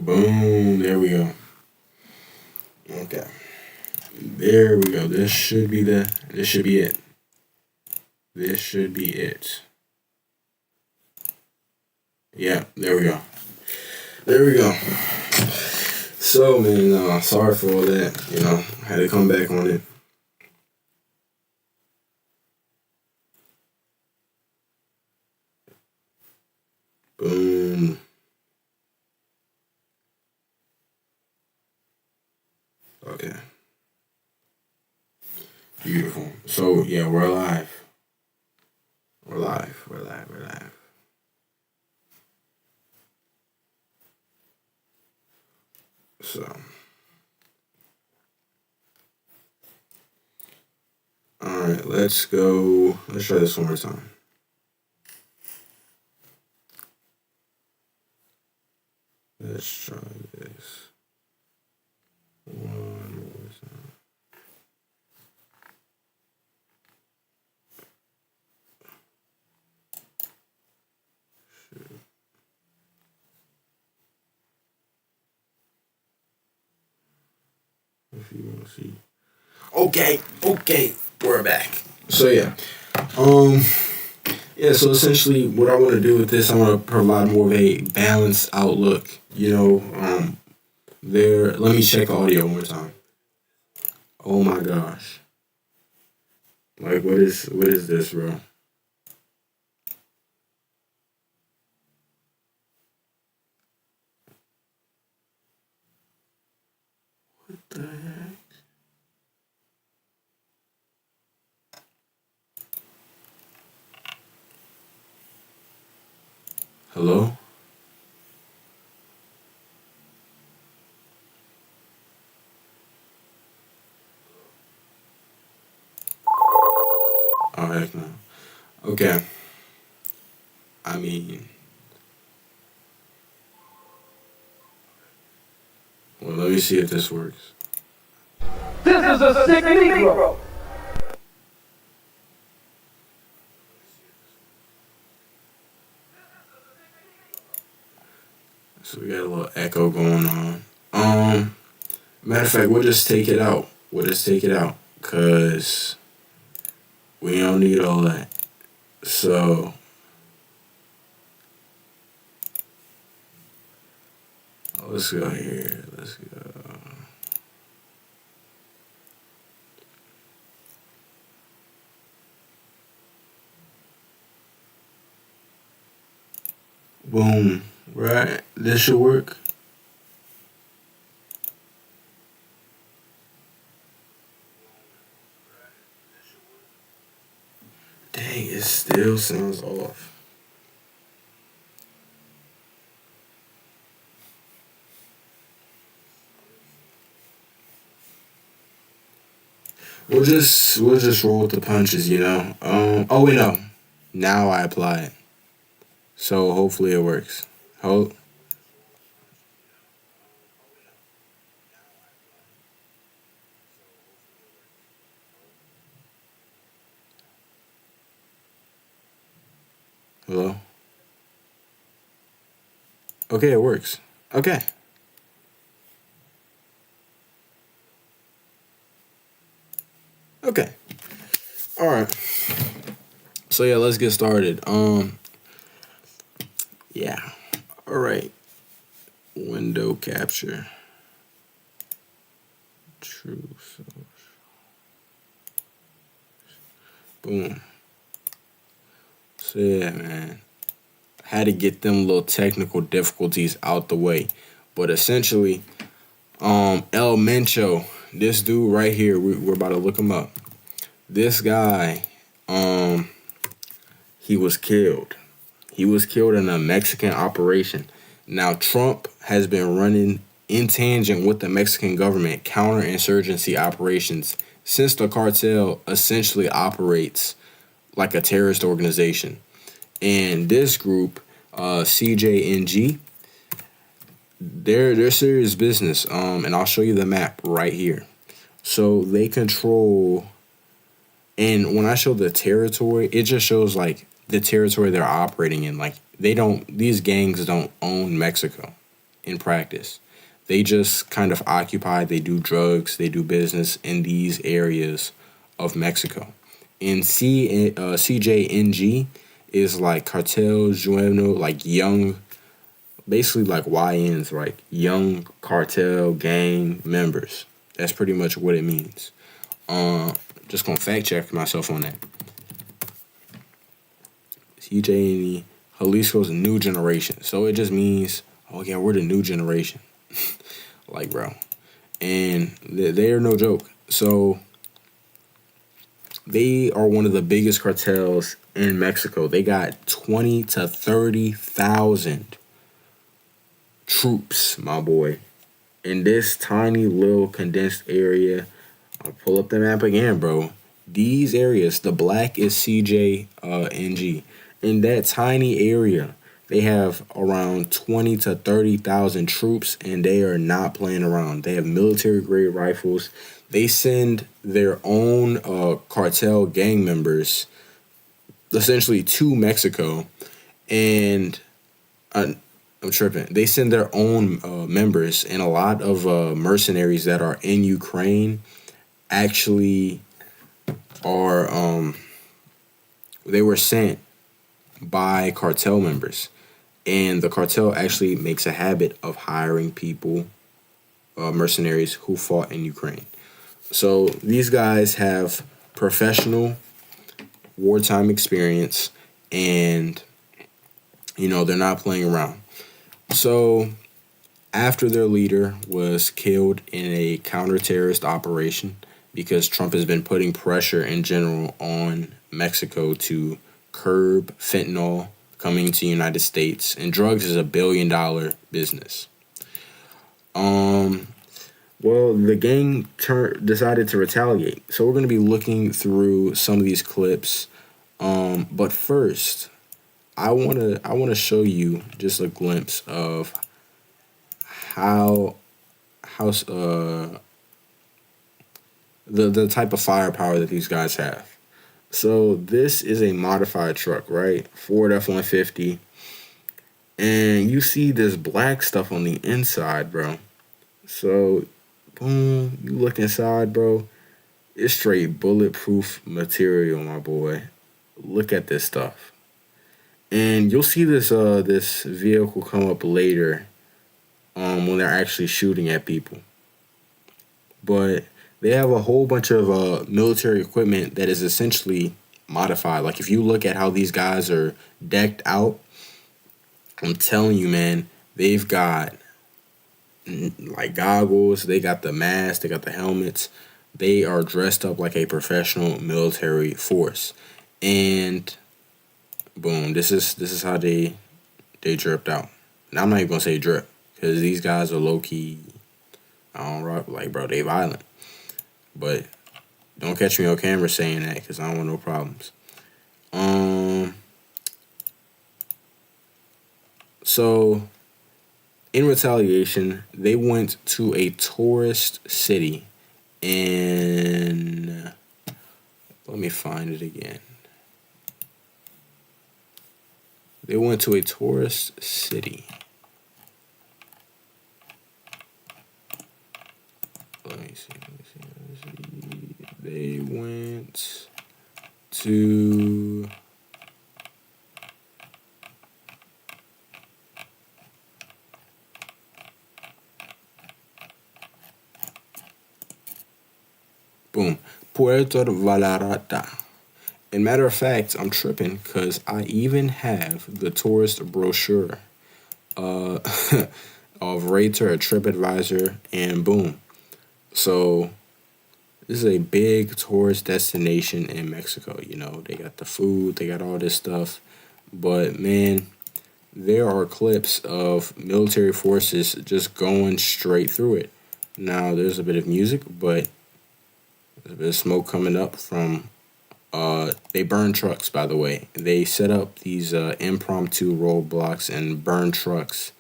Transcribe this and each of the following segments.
Boom. There we go. Okay. There we go. This should be it. This should be it. Yeah, there we go. So, man, sorry for all that. I had to come back on it. Boom. Okay. Beautiful. So, yeah, we're live. We're live. So, alright, let's go. Let's try this one more time. Let's try this one more time. If you want to see. Okay, we're back. So so essentially what I want to do with this, I want to provide more of a balanced outlook. Let me check audio one more time. Oh my gosh. Like what is this, bro? What the heck? Hello? Oh heck no. Okay. I mean, well, let me see if this works. This is a sick Negro. So we got a little echo going on. Matter of fact, we'll just take it out. Cause we don't need all that. So let's go here. Let's go. Boom. Right? This should work. Dang, it still sounds off. We'll just roll with the punches, Oh wait, no. Now I apply it. So hopefully it works. Hold. Hello? Okay, it works. Okay. Okay. All right. So yeah, let's get started. Yeah. All right. Window capture. True social. Boom. So yeah, man. Had to get them little technical difficulties out the way. But essentially, El Mencho, this dude right here, we're about to look him up. This guy, he was killed. He was killed in a Mexican operation. Now, Trump has been running in tangent with the Mexican government counterinsurgency operations since the cartel essentially operates like a terrorist organization. And this group, CJNG, they're serious business. And I'll show you the map right here. So they control, and when I show the territory, it just shows the territory they're operating in. These gangs don't own Mexico. in practice. They just kind of occupy, they do drugs, they do business in these areas of Mexico. And CJNG is like Cartel Juvenil, like young, basically like YNs, like young cartel gang members. That's pretty much what it means. Just gonna fact check myself on that. CJNE, Jalisco's new generation. So it just means, oh yeah, we're the new generation. Like, bro. And they're no joke. So they are one of the biggest cartels in Mexico. They got 20 to 30,000 troops, my boy, in this tiny little condensed area. I'll pull up the map again, bro. These areas, the black is CJNG. In that tiny area, they have around 20 to 30,000 troops, and they are not playing around. They have military-grade rifles. They send their own cartel gang members essentially to Mexico, and I'm tripping. They send their own members, and a lot of mercenaries that are in Ukraine actually are they were sent by cartel members, and the cartel actually makes a habit of hiring people, mercenaries who fought in Ukraine. So these guys have professional wartime experience, and they're not playing around. So after their leader was killed in a counter-terrorist operation, because Trump has been putting pressure in general on Mexico to curb fentanyl coming to the United States, and drugs is $1 billion business. Well, the gang decided to retaliate. So we're going to be looking through some of these clips. But first, I want to show you just a glimpse of how the type of firepower that these guys have. So this is a modified truck, right? Ford F-150. And you see this black stuff on the inside, bro. So, boom, you look inside, bro. It's straight bulletproof material, my boy. Look at this stuff. And you'll see this vehicle come up later when they're actually shooting at people. But they have a whole bunch of military equipment that is essentially modified. Like, if you look at how these guys are decked out, I'm telling you, man, they've got like goggles, they got the mask, they got the helmets. They are dressed up like a professional military force. And boom, this is how they dripped out. And I'm not even gonna say drip, because these guys are low key. I don't rock, like, bro, they violent. But don't catch me on camera saying that, because I don't want no problems. So in retaliation, they went to a tourist city in, let me find it again. They went to a tourist city. Let me see. They went to Puerto Vallarta. And matter of fact, I'm tripping because I even have the tourist brochure of Rater, a TripAdvisor, and boom. So this is a big tourist destination in Mexico. They got the food, they got all this stuff. But man, there are clips of military forces just going straight through it. Now there's a bit of music, but there's a bit of smoke coming up from they burn trucks, by the way. They set up these impromptu roadblocks and burn trucks.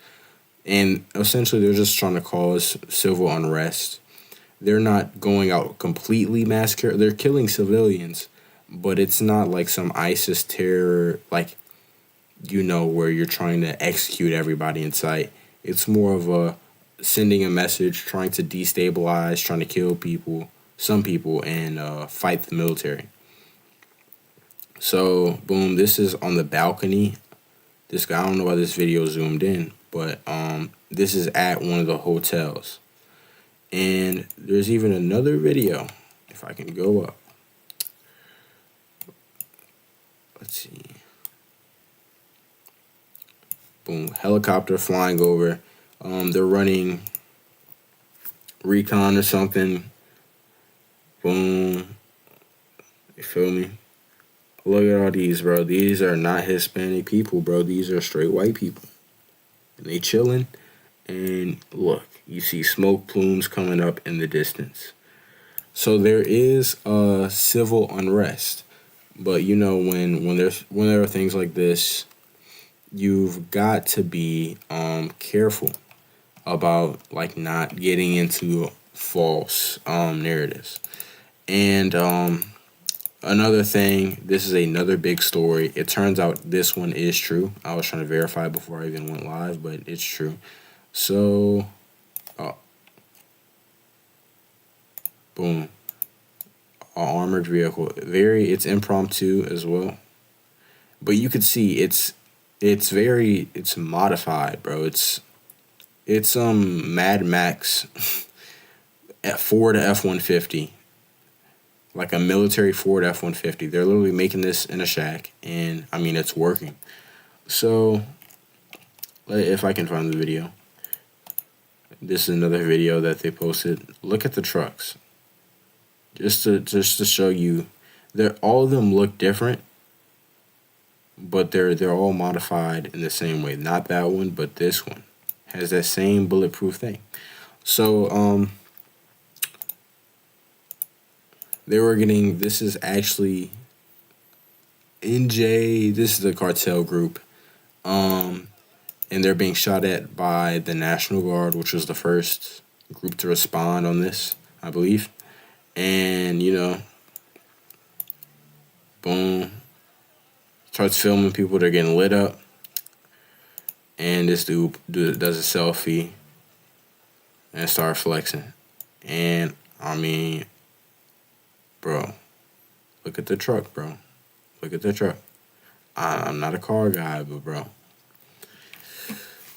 And essentially they're just trying to cause civil unrest. They're not going out completely massacre. They're killing civilians, but it's not like some ISIS terror, like, where you're trying to execute everybody in sight. It's more of a sending a message, trying to destabilize, trying to kill people, some people, and fight the military. So, boom, this is on the balcony. This guy, I don't know why this video zoomed in, but this is at one of the hotels. And there's even another video, if I can go up. Let's see. Boom, helicopter flying over. They're running recon or something. Boom. You feel me? Look at all these, bro. These are not Hispanic people, bro. These are straight white people. And they chilling. And look, you see smoke plumes coming up in the distance. So there is civil unrest. But you know, when there are things like this, you've got to be careful about like not getting into false narratives. And another thing, this is another big story. It turns out this one is true. I was trying to verify before I even went live, but it's true. So, boom, an armored vehicle. It's impromptu as well, but you could see it's modified, bro. It's Mad Max Ford F-150, like a military Ford F-150. They're literally making this in a shack, and I mean it's working. So, if I can find the video, this is another video that they posted. Look at the trucks, just to show you, all of them look different, but they're all modified in the same way. Not that one, but this one has that same bulletproof thing. So they were getting, this is actually NJ, this is the cartel group, and they're being shot at by the National Guard, which was the first group to respond on this, I believe. And you know, boom, starts filming people. They're getting lit up, and this dude does a selfie and start flexing. And I mean, bro, look at the truck, bro. Look at the truck. I'm not a car guy, but bro,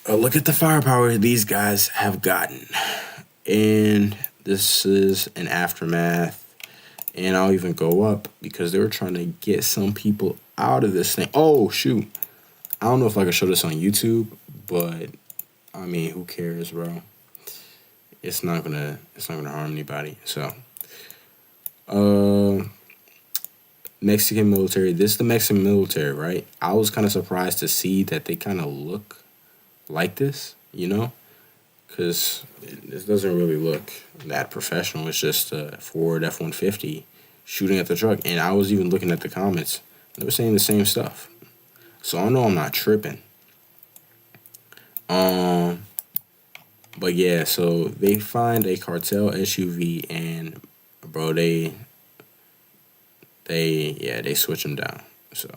look at the firepower these guys have gotten. And this is an aftermath. And I'll even go up because they were trying to get some people out of this thing. Oh, shoot. I don't know if I can show this on YouTube, but I mean, who cares, bro? It's not gonna harm anybody. So, Mexican military. This is the Mexican military, right? I was kind of surprised to see that they kind of look like this, you know, because this doesn't really look that professional. It's just a Ford F-150 shooting at the truck. And I was even looking at the comments. They were saying the same stuff. So I know I'm not tripping. But yeah, so they find a cartel SUV and bro, they switch them down. So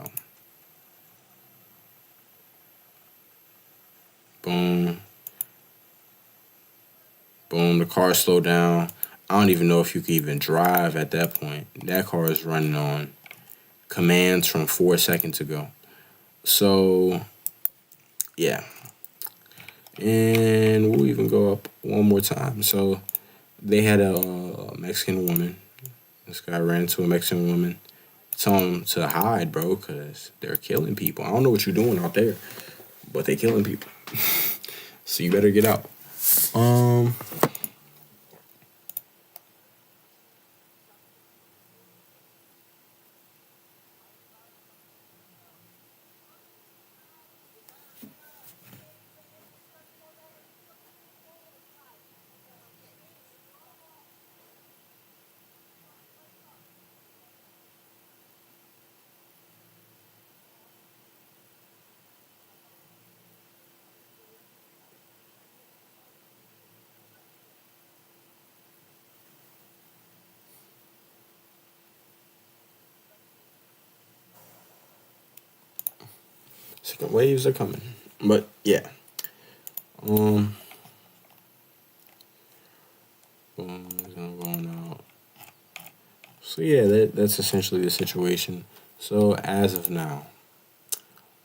boom. Boom, the car slowed down. I don't even know if you could even drive at that point. That car is running on commands from 4 seconds ago. So, yeah. And we'll even go up one more time. So, they had a Mexican woman. This guy ran into a Mexican woman. Told him to hide, bro, because they're killing people. I don't know what you're doing out there, but they killing people. So, you better get out. Second waves are coming. But yeah. Um, boom, I'm going out. So yeah, that's essentially the situation. So as of now,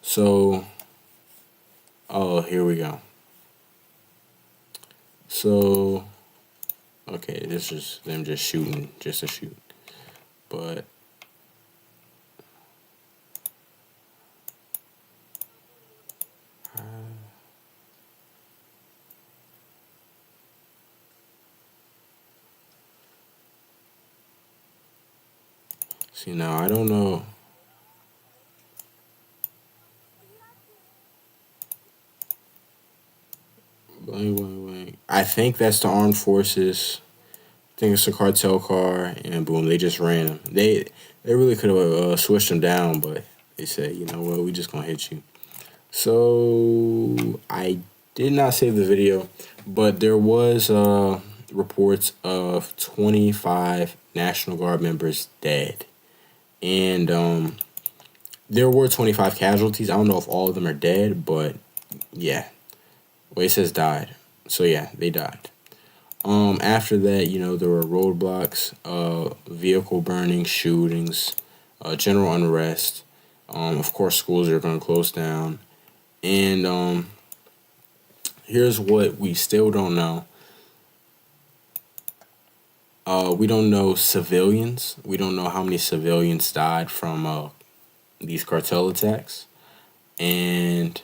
so oh, here we go. So okay, this is them just shooting, just to shoot. But see now, I don't know. Blank, blank, blank. I think that's the armed forces. I think it's a cartel car, and boom, they just ran him. They really could have switched him down, but they said, you know what, we just gonna hit you. So I did not save the video, but there was reports of 25 National Guard members dead, and there were 25 casualties. I don't know if all of them are dead, but yeah, well, it says died. So yeah, they died. After that, you know, there were roadblocks, vehicle burning, shootings, general unrest. Of course, schools are going to close down. And here's what we still don't know. We don't know civilians. We don't know how many civilians died from these cartel attacks. And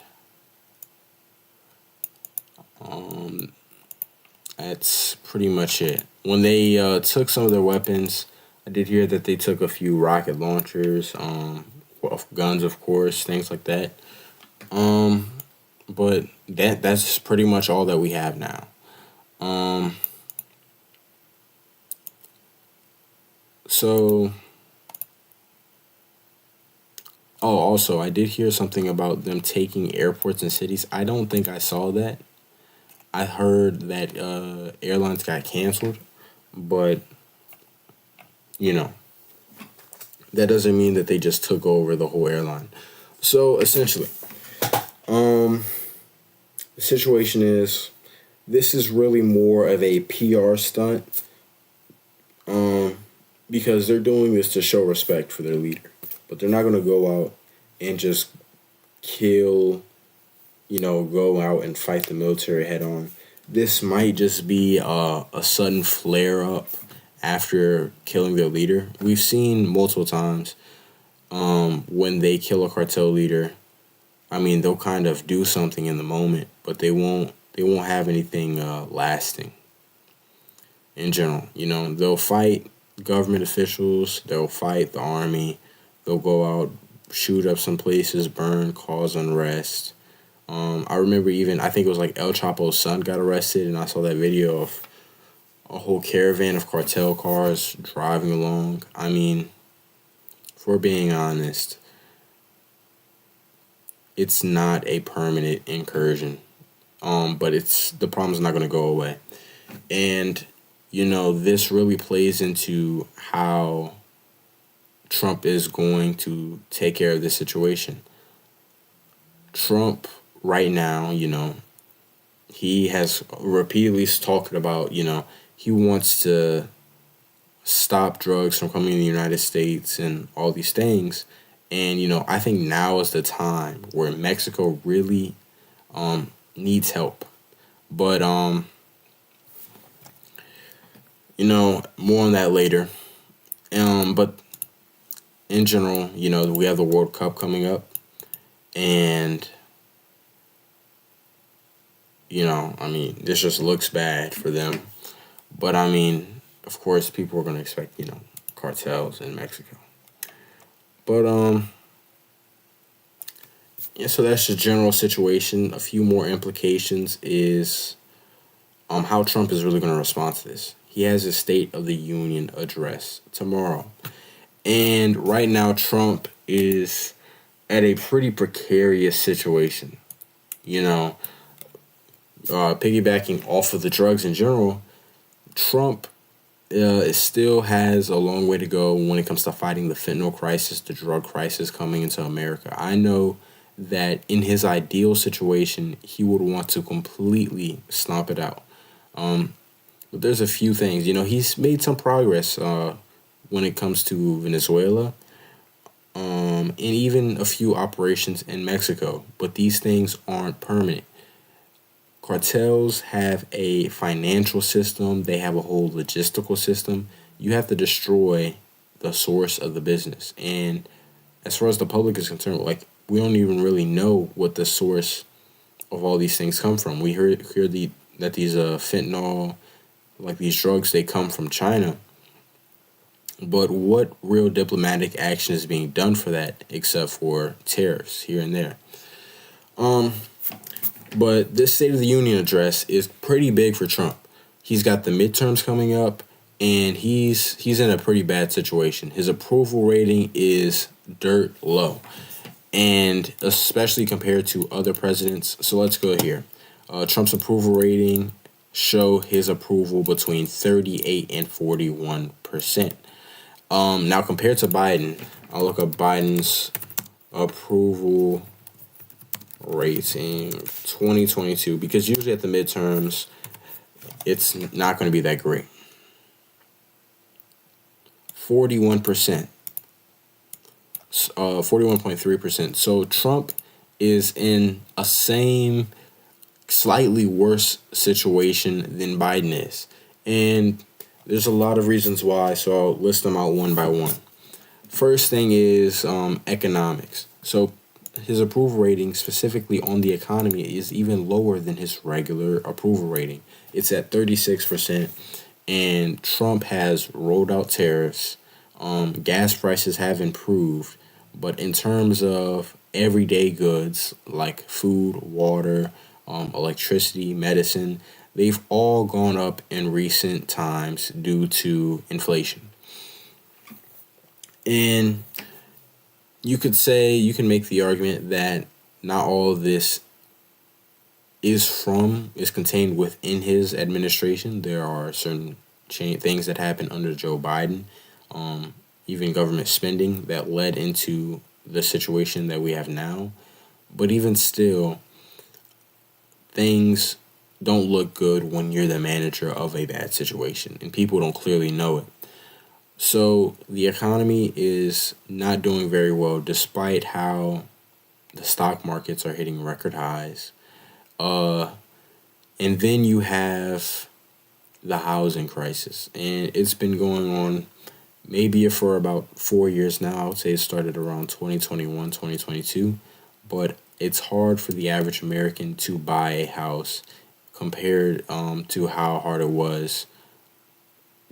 that's pretty much it. When they took some of their weapons, I did hear that they took a few rocket launchers, guns, of course, things like that. But that's pretty much all that we have now. So, oh, also, I did hear something about them taking airports and cities. I don't think I saw that. I heard that airlines got canceled, but you know, that doesn't mean that they just took over the whole airline. So essentially, the situation is this is really more of a PR stunt, because they're doing this to show respect for their leader, but they're not going to go out and just kill, go out and fight the military head on. This might just be a sudden flare up after killing their leader. We've seen multiple times when they kill a cartel leader. I mean, they'll kind of do something in the moment, but they won't have anything lasting. In general, they'll fight government officials. They'll fight the army. They'll go out, shoot up some places, burn, cause unrest. I remember I think it was like El Chapo's son got arrested, and I saw that video of a whole caravan of cartel cars driving along. I mean, if we're being honest, it's not a permanent incursion. But the problem's not going to go away. And, this really plays into how Trump is going to take care of this situation. Trump, right now, he has repeatedly talked about, he wants to stop drugs from coming to the United States and all these things. And, I think now is the time where Mexico really needs help. But, more on that later. But in general, we have the World Cup coming up. And, this just looks bad for them. But, of course, people are going to expect, cartels in Mexico. But, yeah, so that's the general situation. A few more implications is how Trump is really going to respond to this. He has a State of the Union address tomorrow. And right now, Trump is at a pretty precarious situation. Piggybacking off of the drugs in general, Trump still has a long way to go when it comes to fighting the fentanyl crisis, the drug crisis coming into America. I know that in his ideal situation, he would want to completely stomp it out. But there's a few things. He's made some progress when it comes to Venezuela, and even a few operations in Mexico. But these things aren't permanent. Cartels have a financial system, they have a whole logistical system. You have to destroy the source of the business. And as far as the public is concerned, like, we don't even really know what the source of all these things come from. We hear that these fentanyl, like these drugs, they come from China. But what real diplomatic action is being done for that except for tariffs here and there? But this State of the Union address is pretty big for Trump. He's got the midterms coming up, and he's in a pretty bad situation. His approval rating is dirt low, and especially compared to other presidents. So let's go here. Trump's approval rating show his approval between 38 and 41%. Now compared to Biden, I'll look up Biden's approval rating 2022, because usually at the midterms it's not going to be that great. 41%. 41.3%. So Trump is in a same, slightly worse situation than Biden is. And there's a lot of reasons why, so I'll list them out one by one. First thing is economics. So his approval rating, specifically on the economy, is even lower than his regular approval rating. It's at 36%, and Trump has rolled out tariffs. Gas prices have improved, but in terms of everyday goods like food, water, electricity, medicine, they've all gone up in recent times due to inflation. And you can make the argument that not all of this is contained within his administration. There are certain things that happened under Joe Biden, even government spending, that led into the situation that we have now. But even still, things don't look good when you're the manager of a bad situation, and people don't clearly know it. So the economy is not doing very well, despite how the stock markets are hitting record highs. And then you have the housing crisis, and it's been going on maybe for about 4 years now. I would say it started around 2021, 2022, but it's hard for the average American to buy a house compared to how hard it was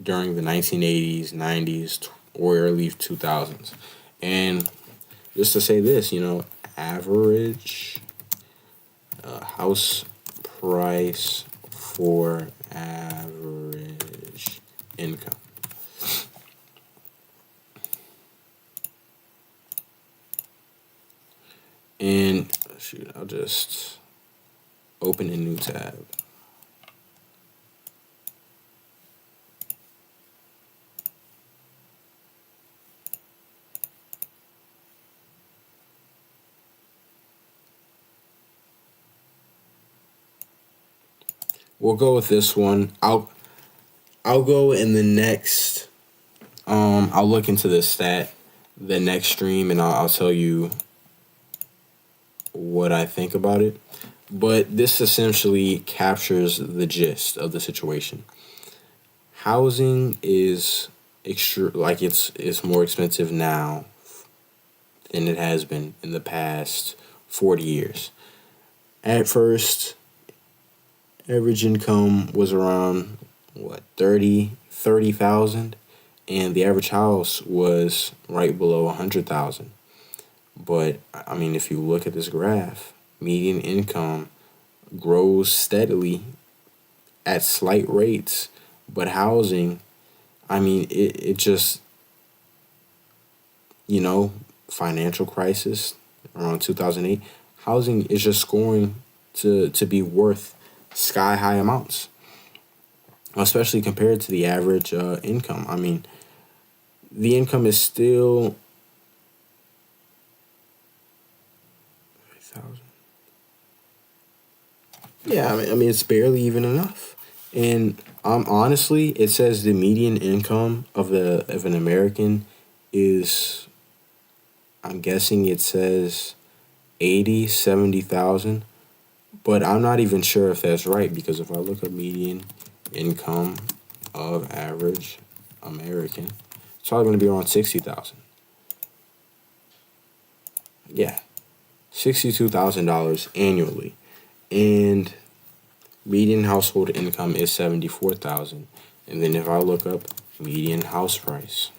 during the 1980s, 90s, or early 2000s. And just to say this, average house price for average income. And I'll just open a new tab. We'll go with this one. I'll go in the next. I'll look into this stat the next stream, and I'll tell you what I think about it. But this essentially captures the gist of the situation. Housing is it's more expensive now than it has been in the past 40 years. At first, average income was around 30,000, and the average house was right below 100,000. But I mean, if you look at this graph, median income grows steadily at slight rates, but housing, I mean, it just, financial crisis around 2008, housing is just scoring to be worth sky high amounts, especially compared to the average income. I mean, the income is still Yeah, I mean, it's barely even enough. And honestly, it says the median income of an American is, I'm guessing it says 70,000, but I'm not even sure if that's right because if I look at median income of average American, it's probably going to be around 60,000. Yeah, $62,000 annually, and median household income is 74,000. And then if I look up median house price,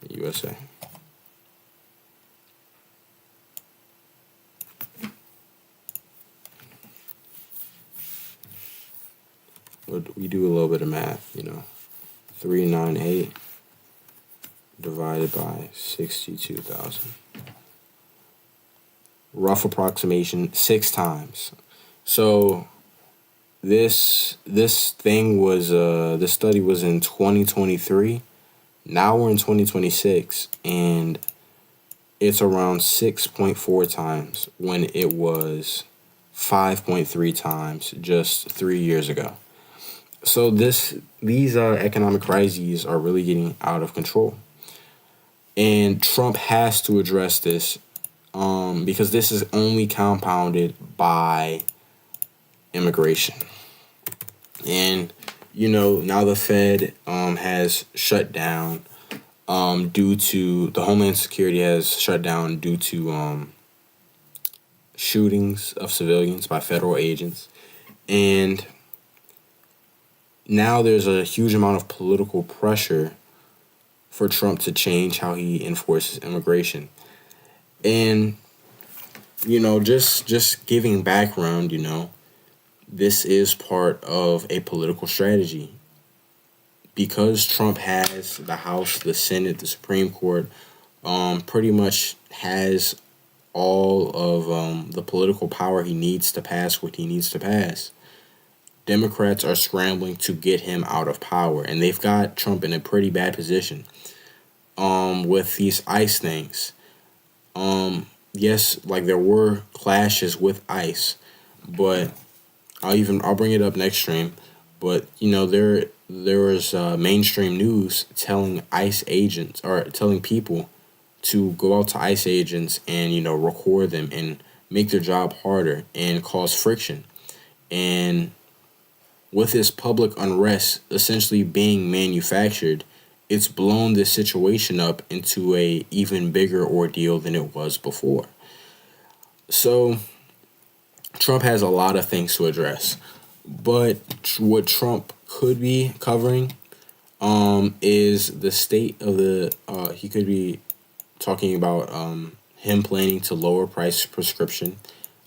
USA. We do a little bit of math, 398 divided by 62,000. Rough approximation, 6 times. So this study was in 2023. Now we're in 2026, and it's around 6.4 times when it was 5.3 times just 3 years ago. So these economic crises are really getting out of control, and Trump has to address this, because this is only compounded by immigration. And now the Fed has shut down, due to the Homeland Security has shut down due to shootings of civilians by federal agents, and now there's a huge amount of political pressure for Trump to change how he enforces immigration. And just giving background, this is part of a political strategy. Because Trump has the House, the Senate, the Supreme Court, pretty much has all of the political power he needs to pass what he needs to pass. Democrats are scrambling to get him out of power, and they've got Trump in a pretty bad position with these ICE things. Yes, like there were clashes with ICE, but I'll bring it up next stream. But there was mainstream news telling ICE agents, or telling people to go out to ICE agents and record them and make their job harder and cause friction. And with this public unrest essentially being manufactured, it's blown this situation up into a even bigger ordeal than it was before. So Trump has a lot of things to address, but what Trump could be covering is the state of the. He could be talking about him planning to lower price prescription.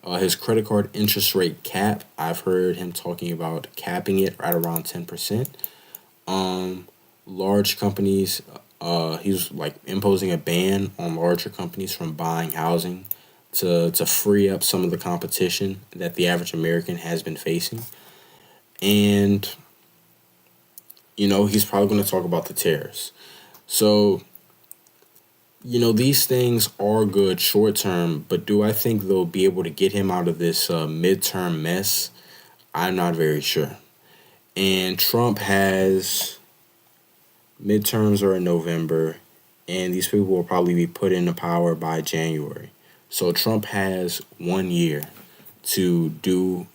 His credit card interest rate cap, I've heard him talking about capping it right around 10%. Large companies, he's like imposing a ban on larger companies from buying housing to free up some of the competition that the average American has been facing. And, he's probably going to talk about the tariffs. So, these things are good short term, but do I think they'll be able to get him out of this midterm mess? I'm not very sure. And Trump has midterms are in November, and these people will probably be put into power by January. So Trump has 1 year to do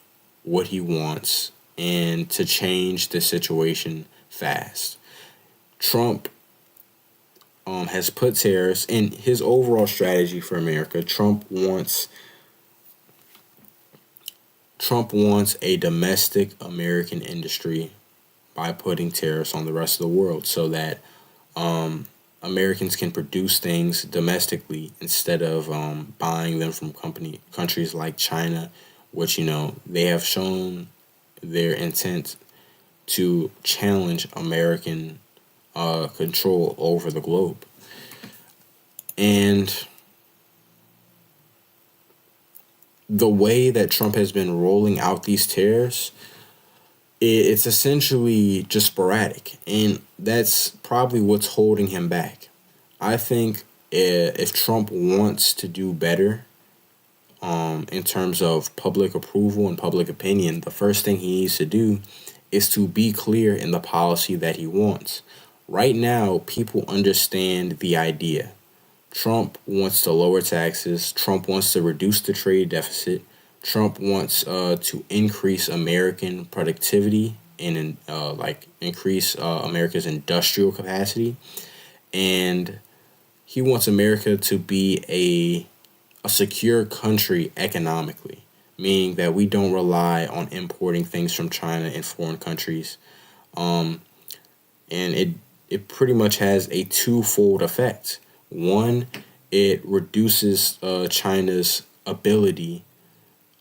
what he wants and to change the situation fast. Trump has put tariffs in his overall strategy for America. Trump wants a domestic American industry by putting tariffs on the rest of the world so that Americans can produce things domestically instead of buying them from countries like China, which they have shown their intent to challenge American control over the globe. And the way that Trump has been rolling out these tariffs, it's essentially just sporadic, and that's probably what's holding him back. I think If Trump wants to do better, in terms of public approval and public opinion, the first thing he needs to do is to be clear in the policy that he wants. Right now, people understand the idea. Trump wants to lower taxes. Trump wants to reduce the trade deficit. Trump wants to increase American productivity and increase America's industrial capacity. And he wants America to be a secure country economically, meaning that we don't rely on importing things from China and foreign countries. And it pretty much has a twofold effect. One, it reduces China's ability.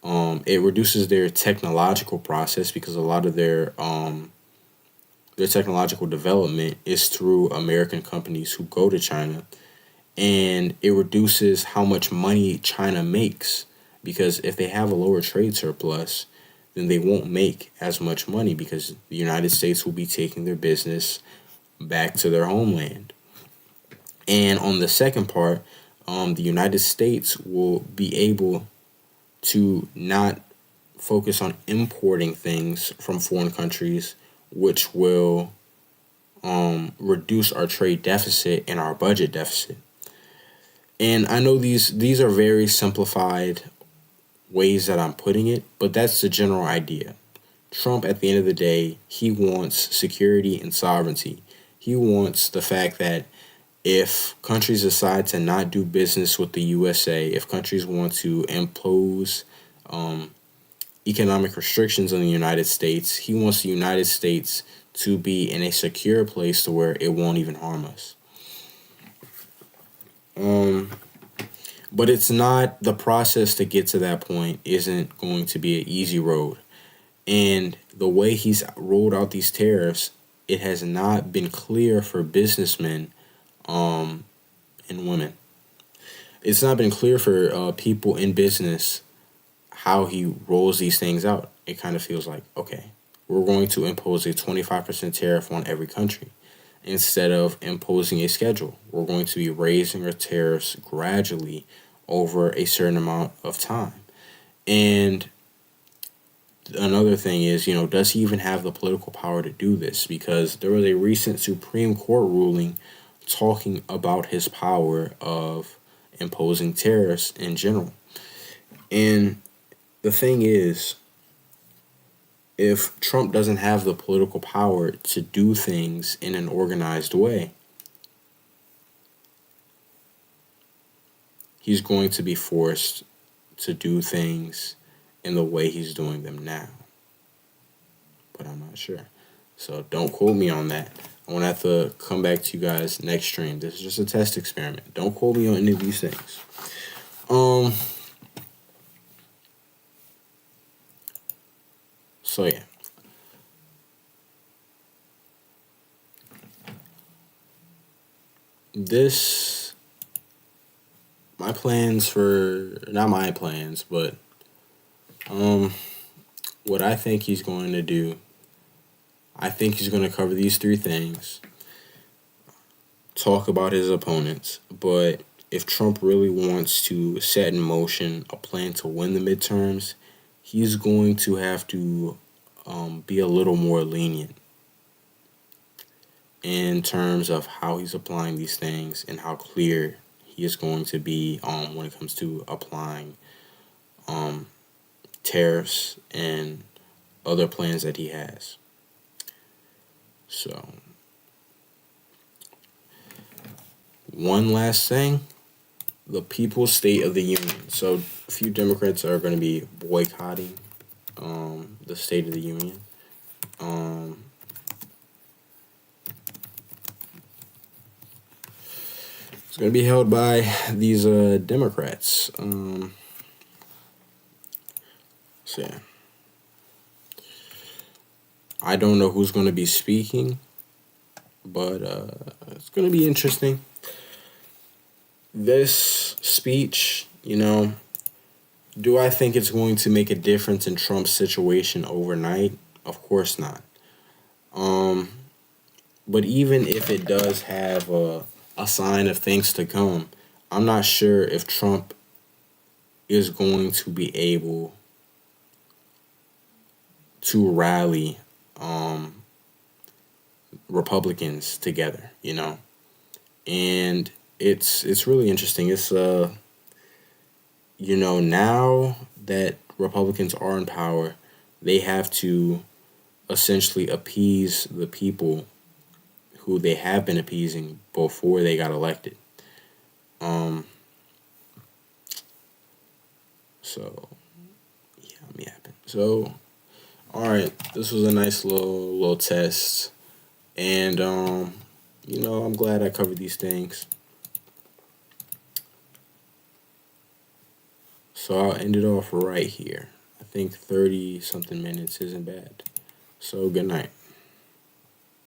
It reduces their technological process because a lot of their technological development is through American companies who go to China. And it reduces how much money China makes, because if they have a lower trade surplus, then they won't make as much money because the United States will be taking their business back to their homeland. And on the second part, the United States will be able to not focus on importing things from foreign countries, which will reduce our trade deficit and our budget deficit. And I know these are very simplified ways that I'm putting it, but that's the general idea. Trump, at the end of the day, he wants security and sovereignty. He wants the fact that if countries decide to not do business with the USA, if countries want to impose economic restrictions on the United States, he wants the United States to be in a secure place to where it won't even harm us. But it's not, the process to get to that point isn't going to be an easy road. And the way he's rolled out these tariffs, it has not been clear for businessmen and women. It's not been clear for people in business how he rolls these things out. It kind of feels like, okay, we're going to impose a 25% tariff on every country. Instead of imposing a schedule, we're going to be raising our tariffs gradually over a certain amount of time. And another thing is, does he even have the political power to do this? Because there was a recent Supreme Court ruling talking about his power of imposing tariffs in general. And the thing is, if Trump doesn't have the political power to do things in an organized way, he's going to be forced to do things in the way he's doing them now. But I'm not sure. So don't quote me on that. I'm going to have to come back to you guys next stream. This is just a test experiment. Don't quote me on any of these things. So yeah. My plans for, not my plans, but what I think he's going to do, I think he's going to cover these three things, talk about his opponents, but if Trump really wants to set in motion a plan to win the midterms, he's going to have to be a little more lenient in terms of how he's applying these things and how clear he is going to be when it comes to applying tariffs and other plans that he has. So, one last thing, the People's State of the Union. So, a few Democrats are going to be boycotting the State of the Union. It's going to be held by these Democrats. So yeah. I don't know who's going to be speaking, but it's going to be interesting. This speech, do I think it's going to make a difference in Trump's situation overnight? Of course not. But even if it does have a sign of things to come, I'm not sure if Trump is going to be able to rally Republicans together, and it's really interesting. It's now that Republicans are in power, they have to essentially appease the people who they have been appeasing before they got elected. So yeah, I'm yapping. So all right, this was a nice little test, and I'm glad I covered these things. So I'll end it off right here. I think 30 something minutes isn't bad. So good night.